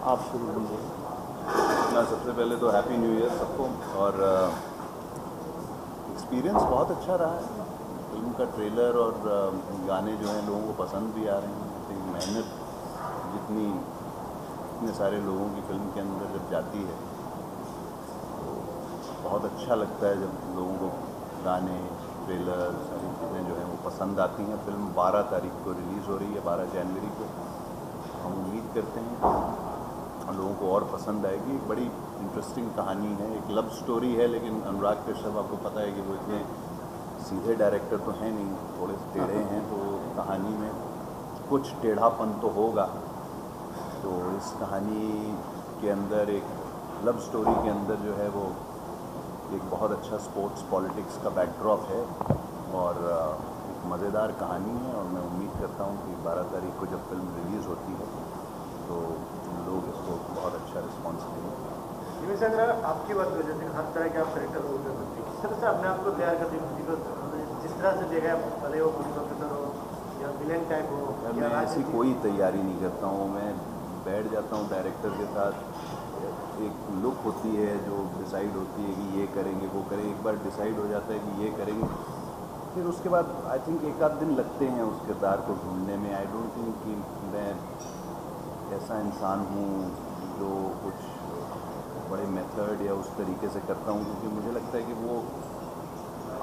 आप शुरू कीजिए। सबसे पहले तो हैप्पी न्यू ईयर सबको। और एक्सपीरियंस बहुत अच्छा रहा है। फिल्म का ट्रेलर और गाने जो हैं लोगों को पसंद भी आ रहे हैं। तो मेहनत जितनी इतने सारे लोगों की फिल्म के अंदर जब जाती है तो बहुत अच्छा लगता है जब लोगों को गाने ट्रेलर सारी चीज़ें जो हैं वो पसंद आती हैं। फिल्म 12 तारीख को रिलीज़ हो रही है, 12 जनवरी को। हम उम्मीद करते हैं कि लोगों को और पसंद आएगी। एक बड़ी इंटरेस्टिंग कहानी है, एक लव स्टोरी है, लेकिन अनुराग कश्यप आपको पता है कि वो इतने सीधे डायरेक्टर तो हैं नहीं, थोड़े टेढ़े हैं, तो कहानी में कुछ टेढ़ापन तो होगा। तो इस कहानी के अंदर एक लव स्टोरी के अंदर जो है वो एक बहुत अच्छा स्पोर्ट्स पॉलिटिक्स का बैकड्रॉप है और एक मज़ेदार कहानी है। और मैं उम्मीद करता हूँ कि 12 तारीख को जब फिल्म रिलीज़ होती है तो लोग इसको बहुत अच्छा रिस्पॉन्स देंगे। जिसमें से अगर आपकी बात हो जैसे हर तरह के आप करेक्टर रोल कर सकते हैं, किस तरह से अपने आप को तैयार करते हैं? जिस तरह से देखा है, भले वो पुलिस ऑफिसर हो या विलेन टाइप हो या मैं ऐसी कोई तैयारी नहीं करता हूँ। मैं बैठ जाता हूँ डायरेक्टर के साथ, एक लुक होती है जो डिसाइड होती है कि ये करेंगे वो करेंगे। एक बार डिसाइड हो जाता है कि ये करेंगे, फिर उसके बाद आई थिंक एक आध दिन लगते हैं उस किरदार को ढूंढने में। आई डोंट थिंक कि मैं ऐसा इंसान हूँ जो कुछ बड़े मेथड या उस तरीके से करता हूँ, क्योंकि मुझे लगता है कि वो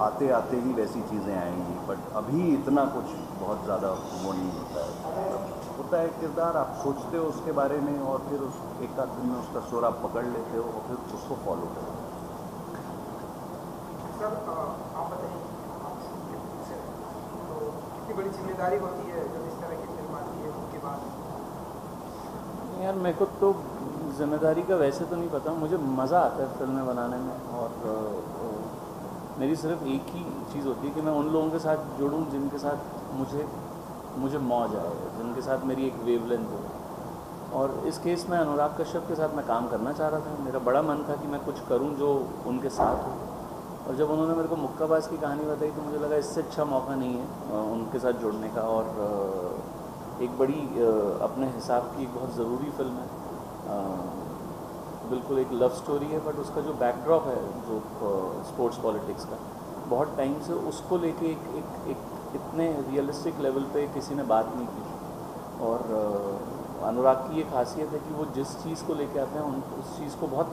आते आते ही वैसी चीज़ें आएंगी। बट अभी इतना कुछ बहुत ज़्यादा वो नहीं होता है। होता है किरदार, आप सोचते हो उसके बारे में और फिर उस एक आध दिन में उसका सुर आप पकड़ लेते हो और फिर उसको फॉलो करो। सर आप बताइए, तो कितनी बड़ी जिम्मेदारी होती है जब इस तरह की फिल्म आती है उनके बाद? यार मेरे को तो जिम्मेदारी का वैसे तो नहीं पता, मुझे मज़ा आता है फिल्में बनाने में। और मेरी सिर्फ एक ही चीज़ होती है कि मैं उन लोगों के साथ जुड़ूं जिनके साथ मुझे मौज आए, जिनके साथ मेरी एक वेवलेंथ हो। और इस केस में अनुराग कश्यप के साथ मैं काम करना चाह रहा था। मेरा बड़ा मन था कि मैं कुछ करूं जो उनके साथ हो। और जब उन्होंने मेरे को मुक्काबाज की कहानी बताई तो मुझे लगा इससे अच्छा मौका नहीं है उनके साथ जुड़ने का। और एक बड़ी अपने हिसाब की एक बहुत ज़रूरी फिल्म है। बिल्कुल एक लव स्टोरी है, बट उसका जो बैकड्रॉप है जो स्पोर्ट्स पॉलिटिक्स का, बहुत टाइम से उसको लेके एक इतने रियलिस्टिक लेवल पे किसी ने बात नहीं की। और अनुराग की ये खासियत है कि वो जिस चीज़ को लेके आते हैं उस चीज़ को बहुत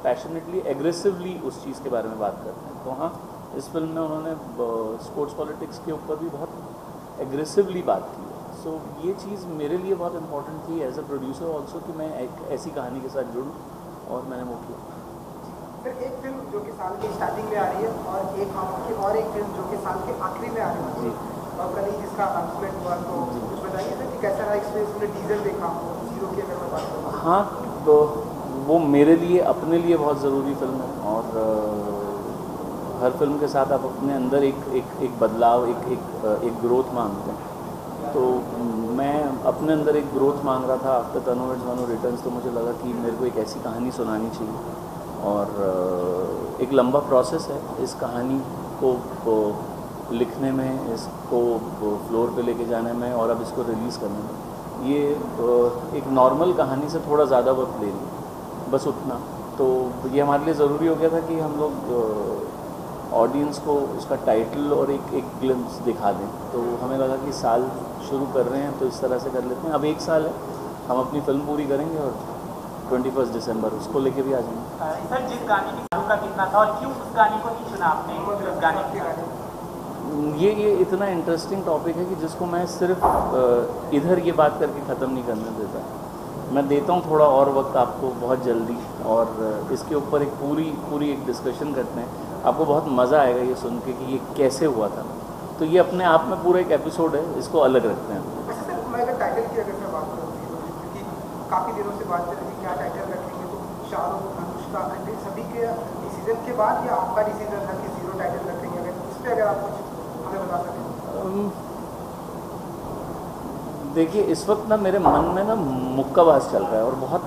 पैशनेटली एग्रेसिवली उस चीज़ के बारे में बात करते हैं। तो हाँ, इस फिल्म में उन्होंने स्पोर्ट्स पॉलिटिक्स के ऊपर भी बहुत एग्रेसिवली बात की है। सो ये चीज़ मेरे लिए बहुत इंपॉर्टेंट थी एज अ प्रोड्यूसर ऑल्सो कि मैं एक ऐसी कहानी के साथ जुड़ूँ, और मैंने वो किया। फिर एक फिल्म जो कि साल की स्टार्टिंग में आ रही है और एक फिल्म जो कि साल के आखिरी में आ रही है, और कल ही जिसका अनाउंसमेंट हुआ, तो कुछ बताइए सर कि कैसा रहा एक्सपीरियंस? मैंने डीजल देखा, हीरो की अगर मैं बात करूँ। हाँ, तो वो मेरे लिए अपने लिए बहुत ज़रूरी फिल्म है। और हर फिल्म के साथ आप अपने अंदर एक बदलाव, एक ग्रोथ मांगते हैं। तो मैं अपने अंदर एक ग्रोथ मांग रहा था after Tanu it's Manu returns. तो मुझे लगा कि मेरे को एक ऐसी कहानी सुनानी चाहिए, और एक लंबा प्रोसेस है इस कहानी को लिखने में, इसको फ्लोर पे लेके जाने में, और अब इसको रिलीज़ करने में। ये एक नॉर्मल कहानी से थोड़ा ज़्यादा वक्त ले ली, बस उतना। तो ये हमारे लिए ज़रूरी हो गया था कि हम लोग ऑडियंस को उसका टाइटल और एक ग्लिम्स दिखा दें। तो हमें लगा कि साल शुरू कर रहे हैं तो इस तरह से कर लेते हैं। अब एक साल है, हम अपनी फिल्म पूरी करेंगे और 21 दिसंबर उसको लेके भी आ जाएंगे। सर, जिस गाने की चालू का कितना था और क्यों उस गाने को नहीं चुना आपने? उस गाने की ये इतना इंटरेस्टिंग टॉपिक है कि जिसको मैं सिर्फ इधर ये बात करके ख़त्म नहीं करने देता। मैं देता हूँ थोड़ा और वक्त आपको बहुत जल्दी, और इसके ऊपर एक पूरी एक डिस्कशन करते हैं। आपको बहुत मज़ा आएगा ये सुन के कि ये कैसे हुआ था। तो ये अपने आप में पूरा एक एपिसोड है, इसको अलग रखते हैं। वैसे सर, मैं अगर टाइटल की अगर मैं बात करूँ, क्योंकि काफ़ी दिनों से बात चल रही थी क्या टाइटल रखेंगे, तो शाहरुख, अनुष्का, रणबीर सभी के डिसीजन के बाद या आपका डिसीजन था कि 0 टाइटल रखेंगे? अगर इस पर अगर आप कुछ हमें बता सकें। देखिए, इस वक्त ना मेरे मन में ना मुक्काबाज चल रहा है, और बहुत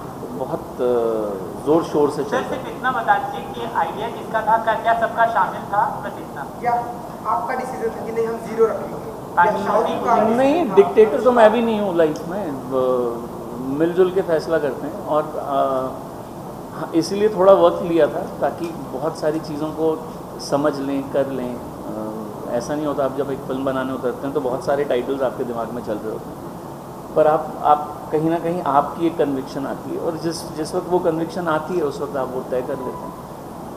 ज़ोर शोर से चल रहा है। सिर्फ इतना बता दीजिए कि आइडिया किसका था, क्या सबका शामिल था, बस इतना। या आपका डिसीजन था कि नहीं हम 0 रखेंगे? नहीं, डिक्टेटर तो मैं भी नहीं हूँ लाइफ में। मिलजुल के फैसला करते हैं और हाँ, इसीलिए थोड़ा वक्त लिया था ताकि बहुत सारी चीज़ों को समझ लें, कर लें। ऐसा नहीं होता, आप जब एक फिल्म बनाने उतरते हैं तो बहुत सारे टाइटल्स आपके दिमाग में चल रहे होते हैं, पर आप कहीं ना कहीं आपकी एक कन्विक्शन आती है और जिस वक्त वो कन्विक्शन आती है उस वक्त आप वो तय कर लेते हैं।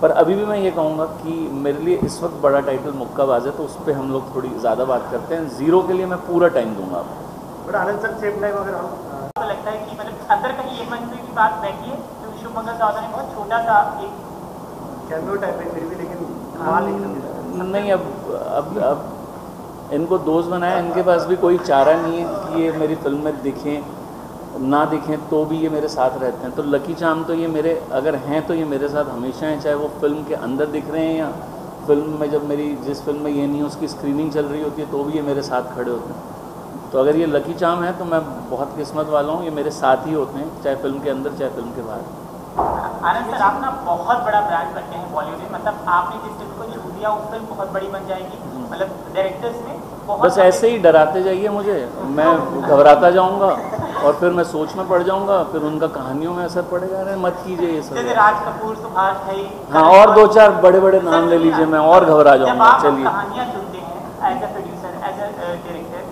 पर अभी भी मैं ये कहूँगा कि मेरे लिए इस वक्त बड़ा टाइटल मुक्काबाज है, तो उस पर हम लोग थोड़ी ज़्यादा बात करते हैं। ज़ीरो के लिए मैं पूरा टाइम दूंगा आपको। But Anand sir same time अगर हम तो लगता है कि मतलब अंदर कहीं ये मन की बात बैठी है तो शुभमंगल दादा ने बहुत छोटा सा एक कैमियो टाइप है फिर भी, लेकिन नहीं, अब इनको दोस्त बनाया, इनके पास भी कोई चारा नहीं है कि ये मेरी फिल्म में दिखें ना दिखें, तो भी ये मेरे साथ रहते हैं। तो लकी चार्म तो ये मेरे अगर हैं तो ये मेरे साथ हमेशा हैं, चाहे वो फिल्म के अंदर दिख रहे हैं या फिल्म में जब मेरी जिस फिल्म में ये नहीं उसकी स्क्रीनिंग चल रही होती है तो भी ये मेरे साथ खड़े होते हैं। तो अगर ये लकी चार्म है तो मैं बहुत किस्मत वाला हूँ, ये मेरे साथ ही होते हैं, चाहे फिल्म के अंदर चाहे फिल्म के बाहर। आनंद सर, आप ना बहुत बड़ा ब्रांड बन गए हैं बॉलीवुड में, मतलब आपने जिस फिल्म को छू दिया वो फिल्म बहुत बड़ी बन जाएगी, मतलब डायरेक्टर्स में बस ऐसे ही डराते जाइए मुझे, मैं घबराता जाऊंगा और फिर मैं सोच में पड़ जाऊंगा, फिर उनका कहानियों में असर पड़ेगा। अरे मत कीजिए ये सब। जैसे राज कपूर, सुभाष भाई, हाँ, और 2-4 बड़े बड़े नाम ले लीजिए, मैं और घबरा जाऊंगा। चलिए, कहानियाँ चुनते हैं as a producer, as a director,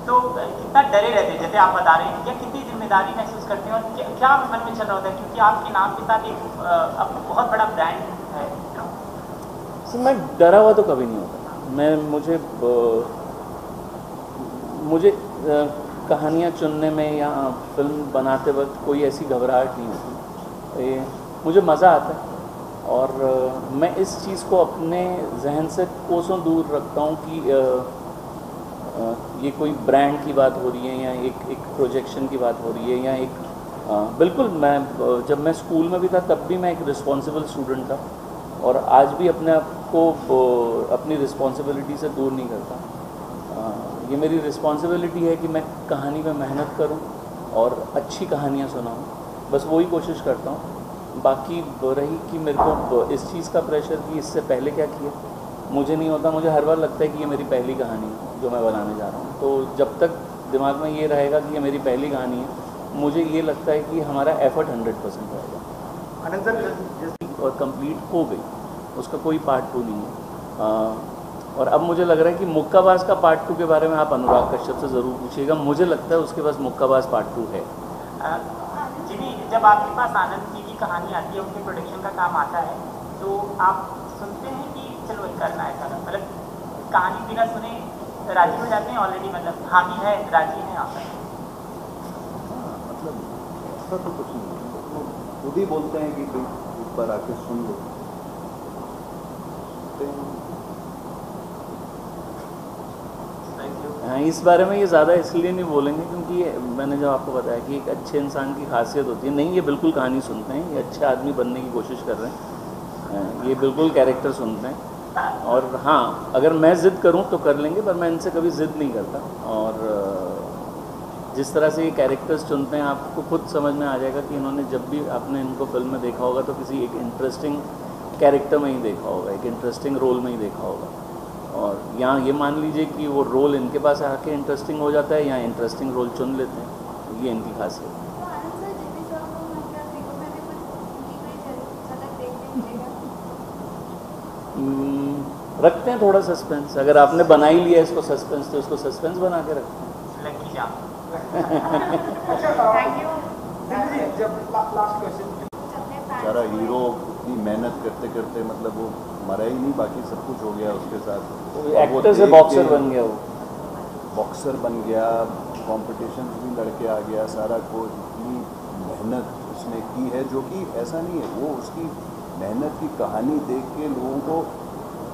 तो कितना डरे रहते हैं जैसे आप बता रहे हैं, या कितनी जिम्मेदारी महसूस करते हैं और क्या मन में चल रहा होता है, क्योंकि आपके नाम के साथ एक अब बहुत बड़ा ब्रांड है। मैं डरा हुआ तो कभी नहीं होता। मुझे कहानियाँ चुनने में या फिल्म बनाते वक्त कोई ऐसी घबराहट नहीं होती। मुझे मज़ा आता है और मैं इस चीज़ को अपने जहन से कोसों दूर रखता हूँ कि ये कोई ब्रांड की बात हो रही है या एक प्रोजेक्शन की बात हो रही है या बिल्कुल मैं जब मैं स्कूल में भी था तब भी मैं एक रिस्पॉन्सिबल स्टूडेंट था और आज भी अपने आप को अपनी रिस्पॉन्सिबिलिटी से दूर नहीं करता। ये मेरी रिस्पॉन्सिबिलिटी है कि मैं कहानी में मेहनत करूं और अच्छी कहानियां सुनाऊं, बस वही कोशिश करता हूं। बाकी रही कि मेरे को इस चीज़ का प्रेशर कि इससे पहले क्या किया, मुझे नहीं होता। मुझे हर बार लगता है कि ये मेरी पहली कहानी है जो मैं बनाने जा रहा हूँ, तो जब तक दिमाग में ये रहेगा कि ये मेरी पहली कहानी है, मुझे ये लगता है कि हमारा एफर्ट 100% रहेगा। आनंद सर और कंप्लीट हो गई, उसका कोई पार्ट 2 नहीं है। और अब मुझे लग रहा है कि मुक्काबाज का पार्ट 2 के बारे में आप अनुराग कश्यप से ज़रूर पूछिएगा, मुझे लगता है उसके पास मुक्काबाज पार्ट 2 है। जी भी, जब आपके पास आनंद जी की कहानी आती है, उनके प्रोडक्शन का काम आता है, तो आप सुनते हैं कि चलो करना है सारा, मतलब कहानी बिना सुने राजी हो जाते हैं ऑलरेडी, मतलब हामी है, राजी है आप? मतलब ऐसा तो कुछ नहीं, खुद ही बोलते हैं कि भाई एक बार आके सुन लो। हाँ, इस बारे में ये ज़्यादा इसलिए नहीं बोलेंगे क्योंकि ये मैंने जब आपको बताया कि एक अच्छे इंसान की खासियत होती है, नहीं ये बिल्कुल कहानी सुनते हैं, ये अच्छे आदमी बनने की कोशिश कर रहे हैं, ये बिल्कुल कैरेक्टर सुनते हैं। और हाँ, अगर मैं ज़िद करूँ तो कर लेंगे, पर मैं इनसे कभी ज़िद नहीं करता। और जिस तरह से ये कैरेक्टर्स चुनते हैं, आपको खुद समझ में आ जाएगा कि इन्होंने जब भी आपने इनको फिल्म में देखा होगा तो किसी एक इंटरेस्टिंग कैरेक्टर में ही देखा होगा, एक इंटरेस्टिंग रोल में ही देखा होगा। और यहाँ ये मान लीजिए कि वो रोल इनके पास आके इंटरेस्टिंग हो जाता है या इंटरेस्टिंग रोल चुन लेते हैं, तो ये इनकी खासियत है। रखते हैं थोड़ा सस्पेंस, अगर आपने बना ही लिया इसको सस्पेंस तो इसको सस्पेंस बना के रखते हैं। सारा हीरो इतनी मेहनत करते करते मतलब वो मरा ही नहीं, बाकी सब कुछ हो गया उसके साथ। एक्टर से बॉक्सर बन गया, वो बॉक्सर बन गया, कंपटीशन भी लड़के आ गया, सारा कोच इतनी मेहनत उसने की है, जो कि ऐसा नहीं है, वो उसकी मेहनत की कहानी देख के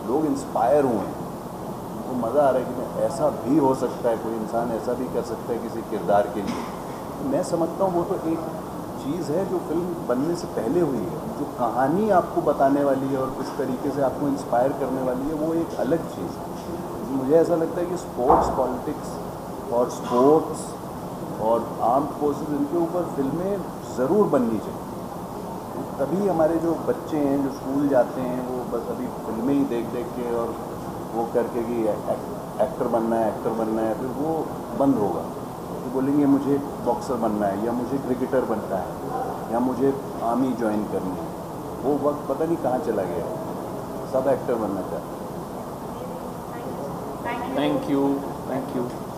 लोग इंस्पायर हुए हैं, उनको मज़ा आ रहा है कि ऐसा भी हो सकता है, कोई इंसान ऐसा भी कर सकता है किसी किरदार के लिए। मैं समझता हूँ वो तो एक चीज़ है जो फिल्म बनने से पहले हुई है, जो कहानी आपको बताने वाली है और किस तरीके से आपको इंस्पायर करने वाली है, वो एक अलग चीज़ है। मुझे ऐसा लगता है कि स्पोर्ट्स, पॉलिटिक्स और स्पोर्ट्स और आर्म्ड फोर्सेस, इनके ऊपर फिल्में ज़रूर बननी चाहिए। तभी हमारे जो बच्चे हैं जो स्कूल जाते हैं वो बस अभी फिल्में ही देख देख के और वो करके कि एक्टर बनना है, फिर वो बंद होगा। तो बोलेंगे मुझे बॉक्सर बनना है या मुझे क्रिकेटर बनना है या मुझे आर्मी ज्वाइन करनी है। वो वक्त पता नहीं कहाँ चला गया है। सब एक्टर बनना चाहते हैं। Thank you.